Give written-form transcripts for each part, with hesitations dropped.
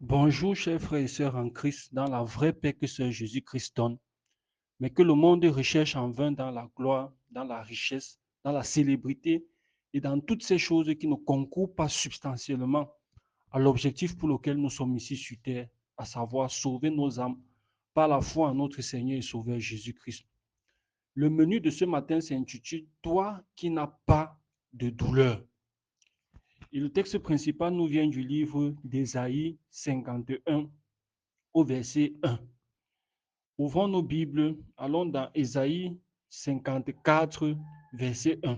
Bonjour, chers frères et sœurs en Christ, dans la vraie paix que Seigneur Jésus-Christ donne, mais que le monde recherche en vain dans la gloire, dans la richesse, dans la célébrité et dans toutes ces choses qui ne concourent pas substantiellement à l'objectif pour lequel nous sommes ici sur terre, à savoir sauver nos âmes par la foi en notre Seigneur et Sauveur Jésus-Christ. Le menu de ce matin s'intitule Toi qui n'as pas de douleur. Et le texte principal nous vient du livre d'Ésaïe 51 au verset 1. Ouvrons nos Bibles, allons dans Ésaïe 54, verset 1.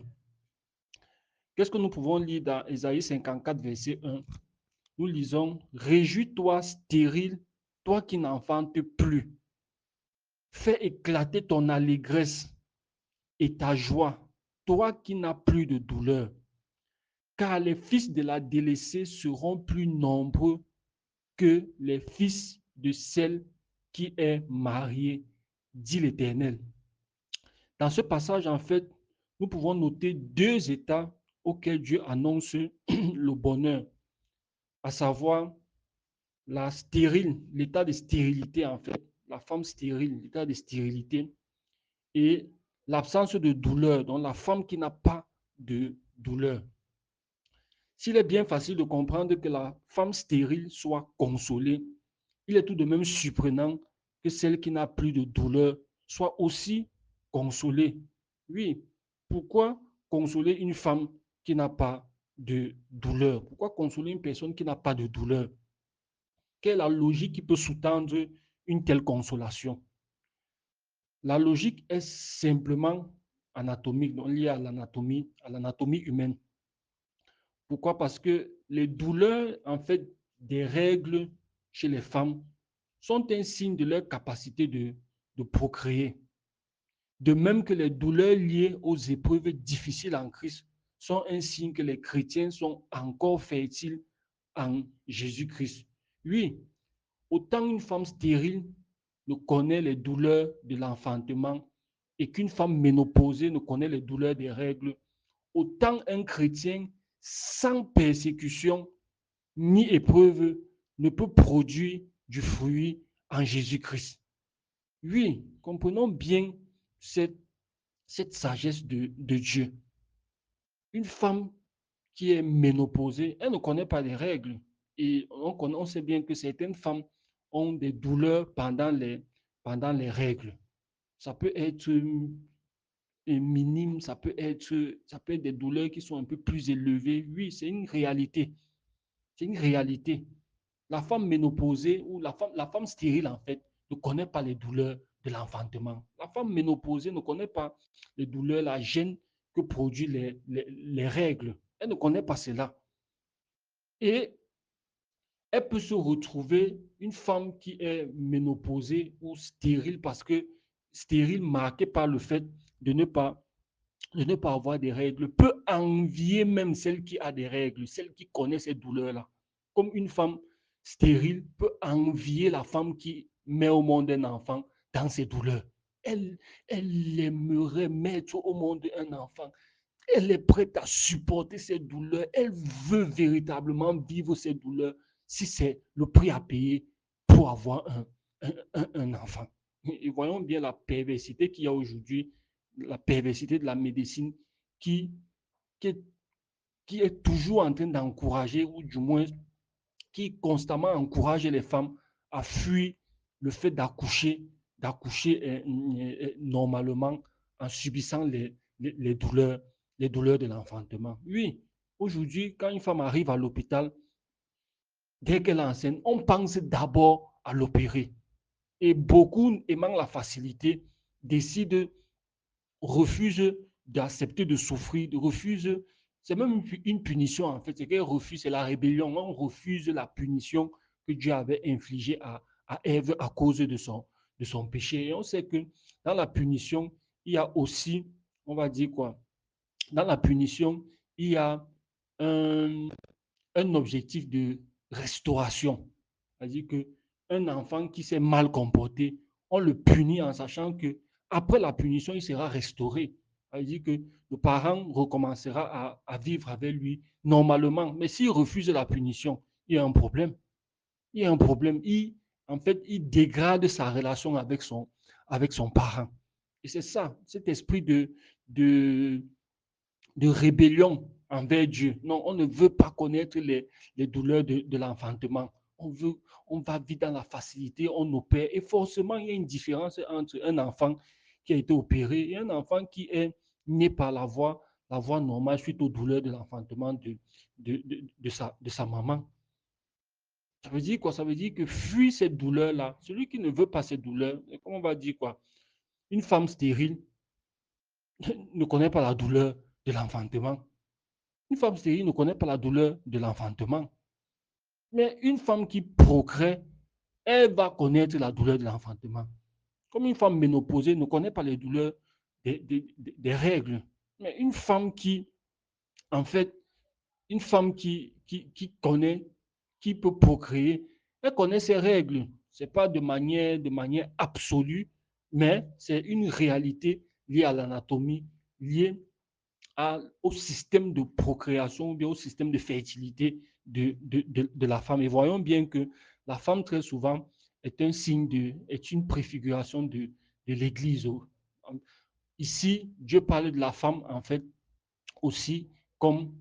Qu'est-ce que nous pouvons lire dans Ésaïe 54, verset 1? Nous lisons, Réjouis-toi stérile, toi qui n'enfantes plus. Fais éclater ton allégresse et ta joie, toi qui n'as plus de douleur. Car les fils de la délaissée seront plus nombreux que les fils de celle qui est mariée, dit l'Éternel. Dans ce passage, en fait, nous pouvons noter deux états auxquels Dieu annonce le bonheur, à savoir la stérile, l'état de stérilité, en fait, la femme stérile, l'état de stérilité, et l'absence de douleur, donc la femme qui n'a pas de douleur. S'il est bien facile de comprendre que la femme stérile soit consolée, il est tout de même surprenant que celle qui n'a plus de douleur soit aussi consolée. Oui, pourquoi consoler une femme qui n'a pas de douleur? Pourquoi consoler une personne qui n'a pas de douleur? Quelle est la logique qui peut sous-tendre une telle consolation? La logique est simplement anatomique, donc liée à l'anatomie humaine. Pourquoi? Parce que les douleurs, en fait, des règles chez les femmes sont un signe de leur capacité de procréer. De même que les douleurs liées aux épreuves difficiles en Christ sont un signe que les chrétiens sont encore fertiles en Jésus-Christ. Oui, autant une femme stérile ne connaît les douleurs de l'enfantement et qu'une femme ménopausée ne connaît les douleurs des règles, autant un chrétien sans persécution ni épreuve ne peut produire du fruit en Jésus-Christ. Oui, comprenons bien cette, cette sagesse de Dieu. Une femme qui est ménopausée, elle ne connaît pas les règles. Et on sait bien que certaines femmes ont des douleurs pendant les règles. Ça peut être minime, ça peut être des douleurs qui sont un peu plus élevées. Oui, c'est une réalité. C'est une réalité. La femme ménopausée ou la femme stérile, en fait, ne connaît pas les douleurs de l'enfantement. La femme ménopausée ne connaît pas les douleurs, la gêne que produisent les règles. Elle ne connaît pas cela. Et elle peut se retrouver, une femme qui est ménopausée ou stérile, parce que stérile marquée par le fait de ne pas avoir des règles, peut envier même celle qui a des règles, celle qui connaît ces douleurs-là. Comme une femme stérile peut envier la femme qui met au monde un enfant dans ses douleurs. Elle aimerait mettre au monde un enfant. Elle est prête à supporter ses douleurs. Elle veut véritablement vivre ses douleurs si c'est le prix à payer pour avoir un enfant. Et voyons bien la perversité qu'il y a aujourd'hui, la perversité de la médecine qui, qui, est, qui est toujours en train d'encourager, ou du moins qui constamment encourage les femmes à fuir le fait d'accoucher normalement en subissant les douleurs de l'enfantement. Oui, aujourd'hui, quand une femme arrive à l'hôpital, dès qu'elle est enceinte, on pense d'abord à l'opérer. Et beaucoup, aimant la facilité, décident, refusent d'accepter de souffrir, refusent, c'est même une punition en fait, c'est qu'elle refuse, c'est la rébellion, on refuse la punition que Dieu avait infligée à Ève à cause de son péché. Et on sait que dans la punition, il y a aussi, on va dire quoi, dans la punition, il y a un, un objectif de restauration. C'est-à-dire qu'un enfant qui s'est mal comporté, on le punit en sachant que après la punition, il sera restauré. C'est-à-dire que le parent recommencera à vivre avec lui normalement. Mais s'il refuse la punition, il y a un problème. Il y a un problème. En fait, il dégrade sa relation avec son parent. Et c'est ça, cet esprit de, de rébellion envers Dieu. Non, on ne veut pas connaître les douleurs de l'enfantement. On va vite dans la facilité, on opère. Et forcément, il y a une différence entre un enfant qui a été opéré et un enfant qui est né par la voie normale suite aux douleurs de l'enfantement de sa maman. Ça veut dire quoi? Ça veut dire que fuit cette douleur-là. Celui qui ne veut pas cette douleur, comment on va dire quoi? Une femme stérile ne connaît pas la douleur de l'enfantement. Une femme stérile ne connaît pas la douleur de l'enfantement. Mais une femme qui procrée, elle va connaître la douleur de l'enfantement. Comme une femme ménopausée ne connaît pas les douleurs des règles. Mais une femme qui, en fait, une femme qui connaît, qui peut procréer, elle connaît ses règles. Ce n'est pas de manière absolue, mais c'est une réalité liée à l'anatomie, liée au système de procréation ou bien au système de fertilité de la femme. Et voyons bien que la femme, très souvent, est un signe est une préfiguration de l'Église. Ici, Dieu parle de la femme, en fait, aussi comme,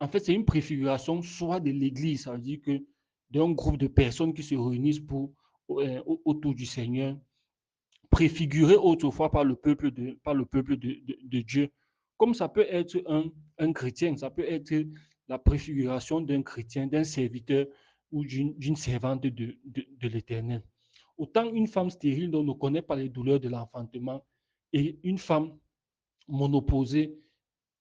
en fait, c'est une préfiguration soit de l'Église, ça veut dire que d'un groupe de personnes qui se réunissent autour du Seigneur, préfiguré autrefois par le peuple de Dieu. Comme ça peut être un chrétien, ça peut être la préfiguration d'un chrétien, d'un serviteur ou d'une servante de l'Éternel. Autant une femme stérile dont on ne connaît pas les douleurs de l'enfantement et une femme monopausée,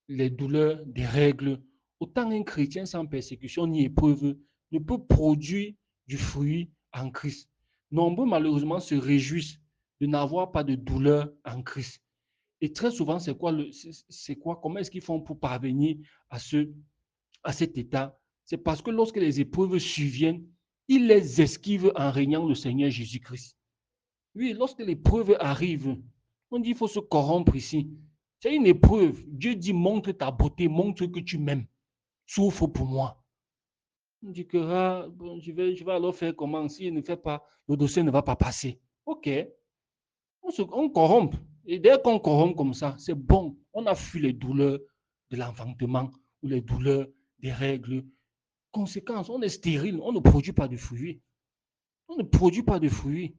les douleurs des règles, autant un chrétien sans persécution ni épreuve ne peut produire du fruit en Christ. Nombreux, malheureusement, se réjouissent de n'avoir pas de douleur en Christ. Et très souvent, c'est quoi? Comment est-ce qu'ils font pour parvenir à, à cet état? C'est parce que lorsque les épreuves surviennent, ils les esquivent en régnant le Seigneur Jésus-Christ. Oui, lorsque l'épreuve arrive, on dit qu'il faut se corrompre ici. C'est une épreuve. Dieu dit, montre ta beauté, montre que tu m'aimes. Souffre pour moi. On dit que bon, je vais alors faire comment? S'il ne fait pas, le dossier ne va pas passer. OK, on corrompt. Et dès qu'on corrompt comme ça, c'est bon. On a fui les douleurs de l'enfantement ou les douleurs des règles. Conséquence, on est stérile, on ne produit pas de fruits. On ne produit pas de fruits.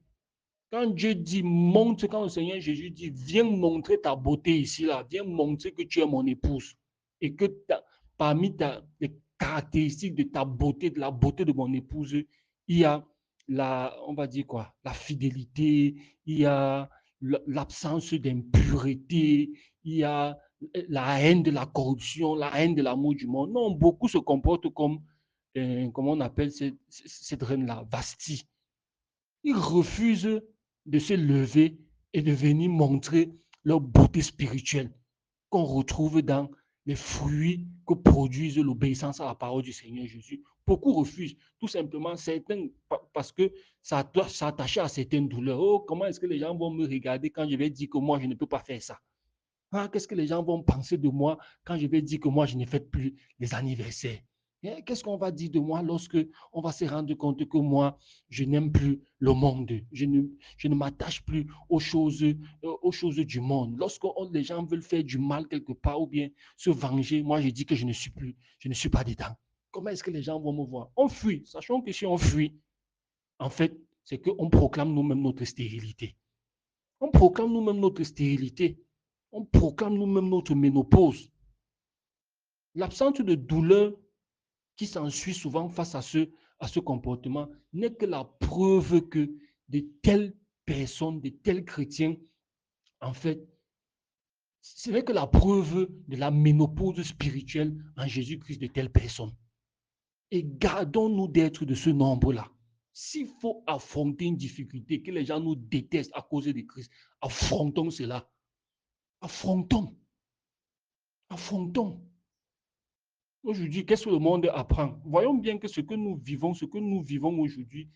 Quand Dieu dit montre, quand le Seigneur Jésus dit viens montrer ta beauté ici, là, viens montrer que tu es mon épouse et que parmi les caractéristiques de ta beauté, de la beauté de mon épouse, il y a on va dire quoi, la fidélité, il y a l'absence d'impureté, il y a la haine de la corruption, la haine de l'amour du monde. Non, beaucoup se comportent comme, comment on appelle cette reine-là, Vasti. Ils refusent de se lever et de venir montrer leur beauté spirituelle qu'on retrouve dans les fruits que produisent l'obéissance à la parole du Seigneur Jésus. Beaucoup refusent, tout simplement, certains, parce que ça doit s'attacher à certaines douleurs. Oh, comment est-ce que les gens vont me regarder quand je vais dire que moi, je ne peux pas faire ça? Ah, qu'est-ce que les gens vont penser de moi quand je vais dire que moi, je ne fais plus les anniversaires? Qu'est-ce qu'on va dire de moi lorsque on va se rendre compte que moi, je n'aime plus le monde, je ne m'attache plus aux choses du monde. Lorsque les gens veulent faire du mal quelque part ou bien se venger, moi, je dis que je ne suis pas dedans. Comment est-ce que les gens vont me voir? On fuit, sachant que si on fuit, en fait, c'est qu'on proclame nous-mêmes notre stérilité. On proclame nous-mêmes notre stérilité. On proclame nous-mêmes notre ménopause. L'absence de douleur qui s'ensuit souvent face à ce comportement n'est que la preuve que de telles personnes, de tels chrétiens, en fait, ce n'est que la preuve de la ménopause spirituelle en Jésus-Christ de telles personnes. Et gardons-nous d'être de ce nombre-là. S'il faut affronter une difficulté, que les gens nous détestent à cause de Christ, affrontons cela. Affrontons. Affrontons. Aujourd'hui, qu'est-ce que le monde apprend? Voyons bien que ce que nous vivons aujourd'hui,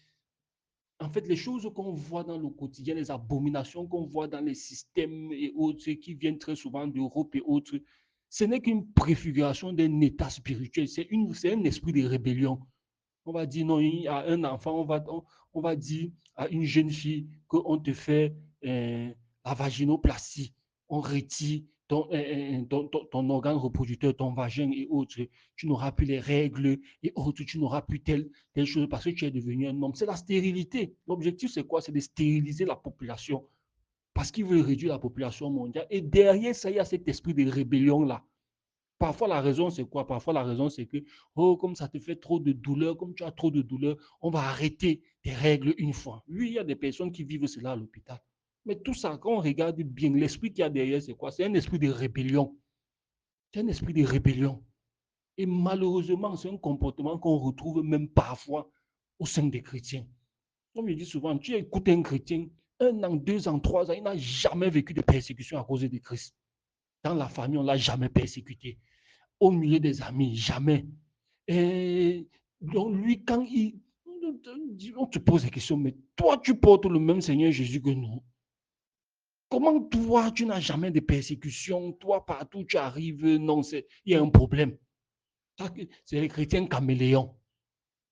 en fait, les choses qu'on voit dans le quotidien, les abominations qu'on voit dans les systèmes et autres, qui viennent très souvent d'Europe et autres, ce n'est qu'une préfiguration d'un état spirituel, c'est un esprit de rébellion. On va dire non, à un enfant, on va dire à une jeune fille qu'on te fait la vaginoplastie. On retire ton organe reproducteur, ton vagin et autres. Tu n'auras plus les règles et autres. Tu n'auras plus telle chose parce que tu es devenu un homme. C'est la stérilité. L'objectif, c'est quoi? C'est de stériliser la population parce qu'ils veulent réduire la population mondiale. Et derrière ça, il y a cet esprit de rébellion-là. Parfois, la raison, c'est quoi? Parfois, la raison, c'est que, oh, comme ça te fait trop de douleur, comme tu as trop de douleur, on va arrêter tes règles une fois. Oui, il y a des personnes qui vivent cela à l'hôpital. Mais tout ça, quand on regarde bien, l'esprit qu'il y a derrière, c'est quoi? C'est un esprit de rébellion. C'est un esprit de rébellion. Et malheureusement, c'est un comportement qu'on retrouve même parfois au sein des chrétiens. Comme je dis souvent, tu écoutes un chrétien, 1 an, 2 ans, 3 ans, il n'a jamais vécu de persécution à cause de Christ. Dans la famille, on ne l'a jamais persécuté. Au milieu des amis, jamais. Et donc, lui, on te pose la question, mais toi, tu portes le même Seigneur Jésus que nous. Comment toi, tu n'as jamais de persécution? Toi, partout où tu arrives, non, il y a un problème. C'est les chrétiens caméléons.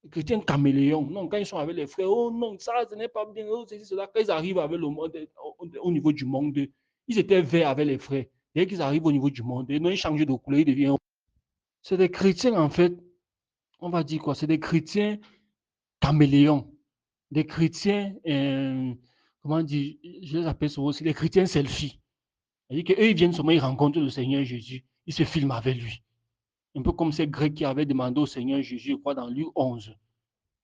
Les chrétiens caméléons. Non, quand ils sont avec les frères, oh non, ça, ce n'est pas bien. Oh, c'est cela. Quand ils arrivent avec le monde, au niveau du monde, ils étaient verts avec les frères. Dès qu'ils arrivent au niveau du monde, non, ils changent de couleur, ils deviennent. C'est des chrétiens, en fait, on va dire quoi? C'est des chrétiens caméléons, des chrétiens, comment dire, je les appelle souvent aussi les chrétiens selfie. C'est-à-dire qu'eux, ils viennent seulement, ils rencontrent le Seigneur Jésus, ils se filment avec lui. Un peu comme ces Grecs qui avaient demandé au Seigneur Jésus, je crois, dans Luc 11.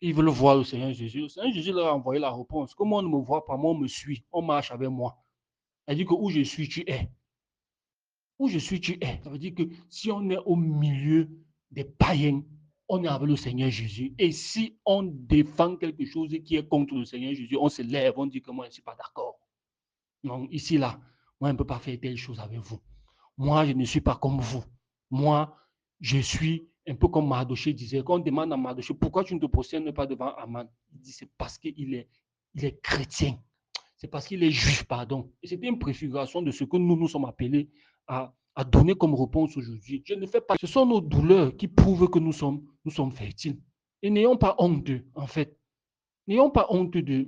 Ils veulent voir le Seigneur Jésus. Le Seigneur Jésus leur a envoyé la réponse. Comment on ne me voit pas, moi, on me suit, on marche avec moi. C'est-à-dire que où je suis, tu es. Où je suis, tu es. Ça veut dire que si on est au milieu des païens, on est avec le Seigneur Jésus. Et si on défend quelque chose qui est contre le Seigneur Jésus, on se lève, on dit que moi, je ne suis pas d'accord. Non, ici, là, moi, je ne peux pas faire telle chose avec vous. Moi, je ne suis pas comme vous. Moi, je suis un peu comme Mardoché disait. Quand on demande à Mardoché, pourquoi tu ne te prosternes pas devant Aman? Il dit, c'est parce il est chrétien. C'est parce qu'il est juif, pardon. Et c'était une préfiguration de ce que nous sommes appelés à donner comme réponse aujourd'hui. Je ne fais pas. Ce sont nos douleurs qui prouvent que nous sommes fertiles. Et n'ayons pas honte, en fait. N'ayons pas honte de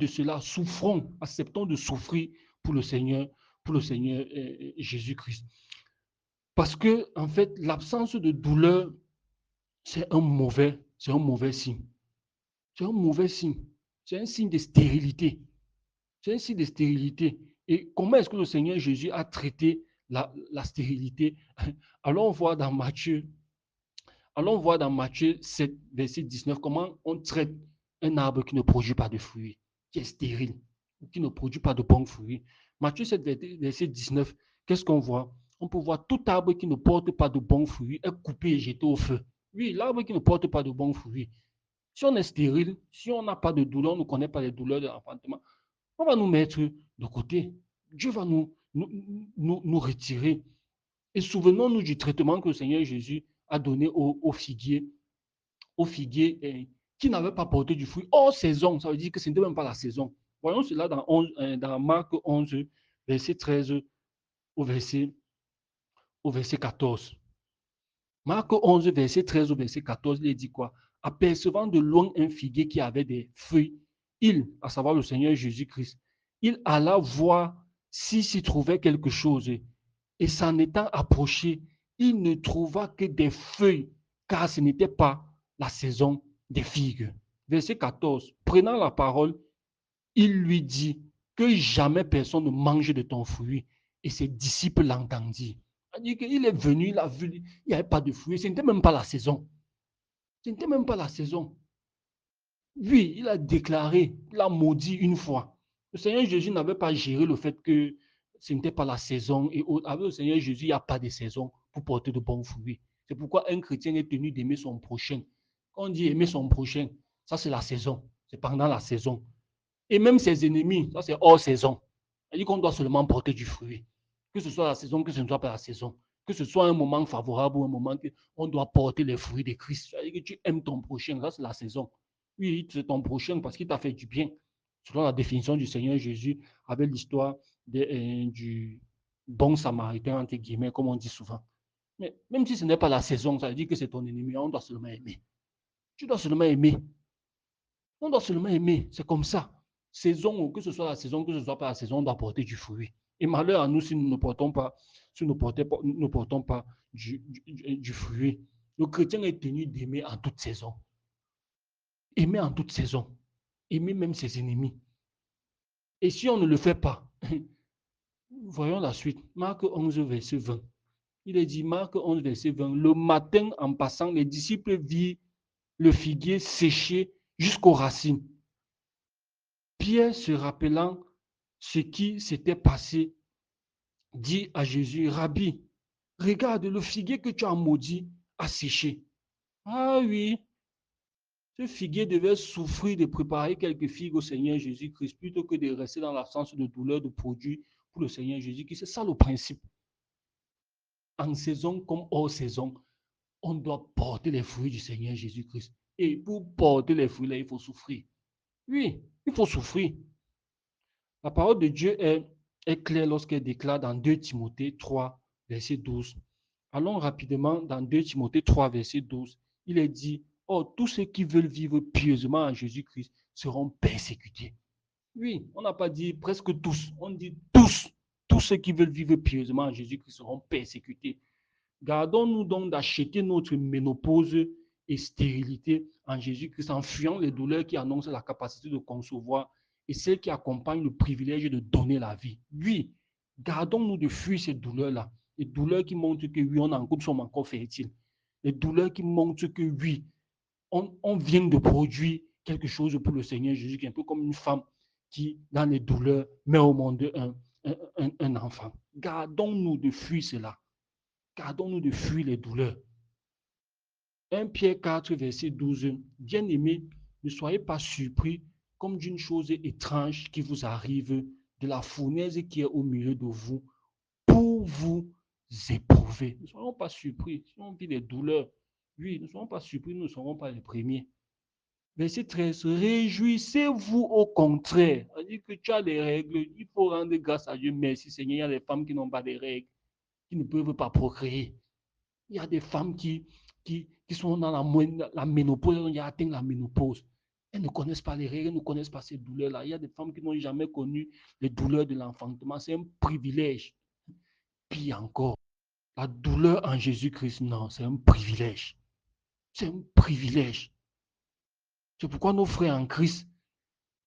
cela. Souffrons, acceptons de souffrir pour le Seigneur Jésus-Christ. Parce que, en fait, l'absence de douleur, c'est un mauvais signe. C'est un mauvais signe. C'est un signe de stérilité. C'est un signe de stérilité. Et comment est-ce que le Seigneur Jésus a traité la stérilité? Allons voir dans Matthieu, allons voir dans Matthieu 7, verset 19, comment on traite un arbre qui ne produit pas de fruits, qui est stérile, qui ne produit pas de bons fruits. Matthieu 7, verset 19, qu'est-ce qu'on voit? On peut voir tout arbre qui ne porte pas de bons fruits est coupé et jeté au feu. Oui, l'arbre qui ne porte pas de bons fruits. Si on est stérile, si on n'a pas de douleur, on ne connaît pas les douleurs de l'enfantement, on va nous mettre de côté. Dieu va nous retirer. Et souvenons-nous du traitement que le Seigneur Jésus a donné aux figuiers qui n'avaient pas porté du fruit hors saison. Ça veut dire que ce n'était même pas la saison. Voyons cela dans Marc 11, verset 13 au verset 14. Marc 11, verset 13 au verset 14, il dit quoi? Apercevant de loin un figuier qui avait des feuilles, à savoir le Seigneur Jésus-Christ, il alla voir s'y trouvait quelque chose. Et s'en étant approché, il ne trouva que des feuilles, car ce n'était pas la saison des figues. Verset 14. Prenant la parole, il lui dit que jamais personne ne mange de ton fruit. Et ses disciples l'entendirent. C'est-à-dire qu'il est venu, il a vu, il n'y avait pas de fruits. Ce n'était même pas la saison. Ce n'était même pas la saison. Oui, il a déclaré, il a maudit une fois. Le Seigneur Jésus n'avait pas géré le fait que ce n'était pas la saison. Et avec le Seigneur Jésus, il n'y a pas de saison pour porter de bons fruits. C'est pourquoi un chrétien est tenu d'aimer son prochain. Quand on dit aimer son prochain, ça c'est la saison. C'est pendant la saison. Et même ses ennemis, ça c'est hors saison. C'est-à-dire qu'on doit seulement porter du fruit. Que ce soit la saison, que ce ne soit pas la saison. Que ce soit un moment favorable ou un moment que on doit porter les fruits de Christ. C'est-à-dire que tu aimes ton prochain, ça c'est la saison. Oui, c'est ton prochain parce qu'il t'a fait du bien. Selon la définition du Seigneur Jésus, avec l'histoire du bon samaritain, entre guillemets, comme on dit souvent. Mais même si ce n'est pas la saison, ça veut dire que c'est ton ennemi, on doit seulement aimer. Tu dois seulement aimer. On doit seulement aimer. C'est comme ça. Saison, que ce soit la saison, que ce soit pas la saison, on doit porter du fruit. Et malheur à nous si nous ne portons pas, si nous ne portons pas du fruit. Le chrétien est tenu d'aimer en toute saison. Aimer en toute saison. Aimer même ses ennemis. Et si on ne le fait pas, voyons la suite. Marc 11, verset 20. Il est dit, Marc 11, verset 20, le matin, en passant, les disciples virent le figuier séché jusqu'aux racines. Pierre, se rappelant ce qui s'était passé, dit à Jésus, Rabbi, regarde, le figuier que tu as maudit a séché. Ah oui, ce figuier devait souffrir de préparer quelques figues au Seigneur Jésus-Christ plutôt que de rester dans l'absence de douleur de produits pour le Seigneur Jésus-Christ. C'est ça le principe. En saison comme hors saison, on doit porter les fruits du Seigneur Jésus-Christ. Et pour porter les fruits, là, il faut souffrir. Oui, il faut souffrir. La parole de Dieu est claire lorsqu'elle déclare dans 2 Timothée 3, verset 12. Allons rapidement dans 2 Timothée 3, verset 12. Il est dit, oh, tous ceux qui veulent vivre pieusement en Jésus-Christ seront persécutés. Oui, on n'a pas dit presque tous, on dit tous. Tous ceux qui veulent vivre pieusement en Jésus-Christ seront persécutés. Gardons-nous donc d'acheter notre ménopause et stérilité en Jésus-Christ en fuyant les douleurs qui annoncent la capacité de concevoir et celles qui accompagnent le privilège de donner la vie. Oui, gardons-nous de fuir ces douleurs-là. Les douleurs qui montrent que oui, nous sommes encore fertiles. Les douleurs qui montrent que oui, on vient de produire quelque chose pour le Seigneur Jésus, qui est un peu comme une femme qui, dans les douleurs, met au monde un enfant. Gardons-nous de fuir cela. Gardons-nous de fuir les douleurs. 1 Pierre 4, verset 12. Bien-aimés, ne soyez pas surpris comme d'une chose étrange qui vous arrive de la fournaise qui est au milieu de vous pour vous éprouver. Ne soyons pas surpris. Si on vit les douleurs, oui, ne soyons pas surpris, nous ne serons pas les premiers. Verset 13. Réjouissez-vous au contraire. C'est-à-dire que tu as des règles, il faut rendre grâce à Dieu. Merci Seigneur, il y a des femmes qui n'ont pas de règles, qui ne peuvent pas procréer. Il y a des femmes qui sont dans la ménopause, elles ont atteint la ménopause. Elles ne connaissent pas les règles, elles ne connaissent pas ces douleurs-là. Il y a des femmes qui n'ont jamais connu les douleurs de l'enfantement. C'est un privilège. Puis encore, la douleur en Jésus-Christ, non, c'est un privilège. C'est un privilège. C'est pourquoi nos frères en Christ,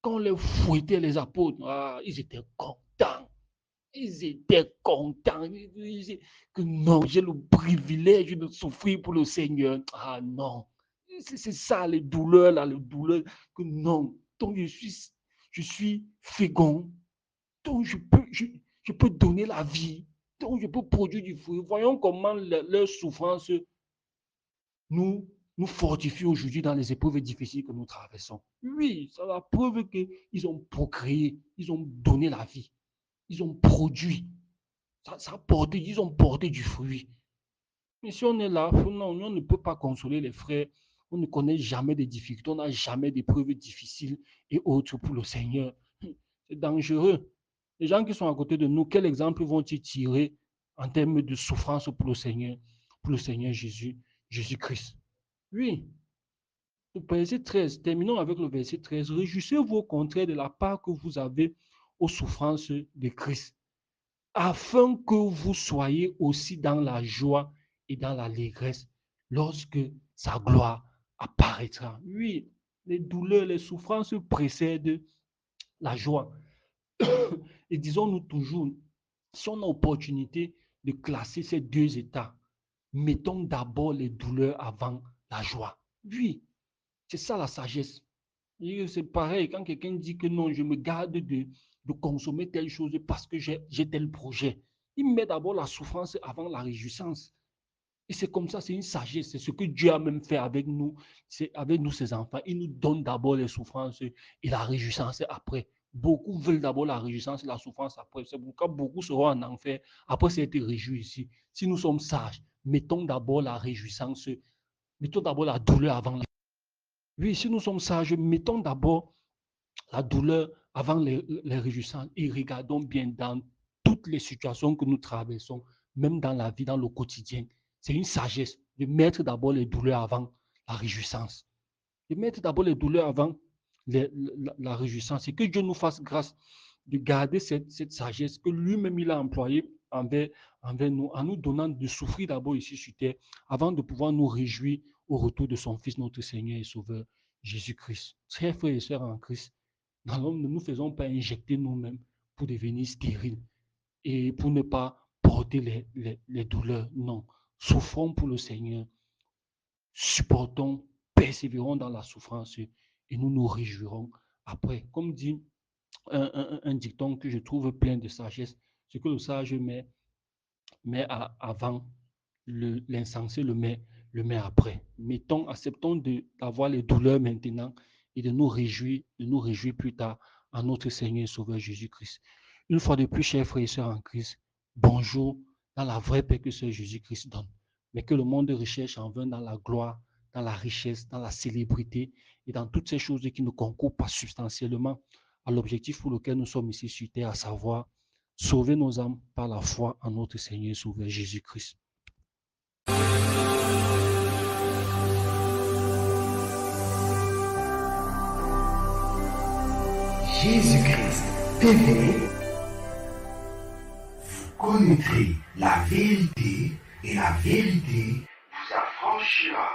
quand on les fouettait les apôtres, ils étaient contents. Ils étaient contents. Que non, j'ai le privilège de souffrir pour le Seigneur. Ah non. C'est ça, les douleurs, là, les douleurs. Que non. Donc, je suis fécond. Donc, je peux donner la vie. Donc, je peux produire du fruit. Voyons comment leur souffrance nous, nous fortifie aujourd'hui dans les épreuves difficiles que nous traversons. Oui, c'est la preuve qu'ils ont procréé, ils ont donné la vie, ils ont produit. Ils ont porté du fruit. Mais si on est là, non, on ne peut pas consoler les frères. On ne connaît jamais des difficultés, on n'a jamais d'épreuves difficiles et autres pour le Seigneur. C'est dangereux. Les gens qui sont à côté de nous, quel exemple vont-ils tirer en termes de souffrance pour le Seigneur Jésus-Christ? Oui. Le verset 13, terminons avec le verset 13. Réjouissez-vous au contraire de la part que vous avez aux souffrances de Christ, afin que vous soyez aussi dans la joie et dans l'allégresse lorsque sa gloire apparaîtra. Oui, les douleurs, les souffrances précèdent la joie. Et disons-nous toujours, si on a l'opportunité de classer ces deux états, mettons d'abord les douleurs avant la joie. Oui, c'est ça la sagesse. C'est pareil, quand quelqu'un dit que non, je me garde de consommer telle chose parce que j'ai tel projet. Il met d'abord la souffrance avant la réjouissance. Et c'est comme ça, c'est une sagesse. C'est ce que Dieu a même fait avec nous, ses enfants. Il nous donne d'abord les souffrances et la réjouissance après. Beaucoup veulent d'abord la réjouissance et la souffrance après. C'est pourquoi beaucoup seront en enfer après s'être réjouis ici. Si nous sommes sages, mettons d'abord la réjouissance, mettons d'abord la douleur avant la. Oui, si nous sommes sages, mettons d'abord la douleur avant les réjouissances et regardons bien dans toutes les situations que nous traversons, même dans la vie, dans le quotidien. C'est une sagesse de mettre d'abord les douleurs avant la réjouissance. de mettre d'abord les douleurs avant la réjouissance. Et que Dieu nous fasse grâce de garder cette sagesse que lui-même il a employée envers nous, en nous donnant de souffrir d'abord ici sur terre, avant de pouvoir nous réjouir au retour de son Fils, notre Seigneur et Sauveur, Jésus-Christ. Chers frères et sœurs en Christ, ne nous faisons pas injecter nous-mêmes pour devenir stériles et pour ne pas porter les douleurs. Non, souffrons pour le Seigneur, supportons, persévérons dans la souffrance et nous nous réjouirons après. Comme dit un dicton que je trouve plein de sagesse, ce que le sage met avant, l'insensé le met après. Acceptons d'avoir les douleurs maintenant et de nous réjouir plus tard en notre Seigneur et Sauveur Jésus-Christ. Une fois de plus, chers frères et sœurs en Christ, bonjour dans la vraie paix que ce Jésus-Christ donne, mais que le monde recherche en vain dans la gloire, dans la richesse, dans la célébrité et dans toutes ces choses qui ne concourent pas substantiellement à l'objectif pour lequel nous sommes ici sur terre, à savoir sauver nos âmes par la foi en notre Seigneur et Sauveur Jésus-Christ. Jésus-Christ TV, vous connaîtrez la vérité et la vérité vous affranchira.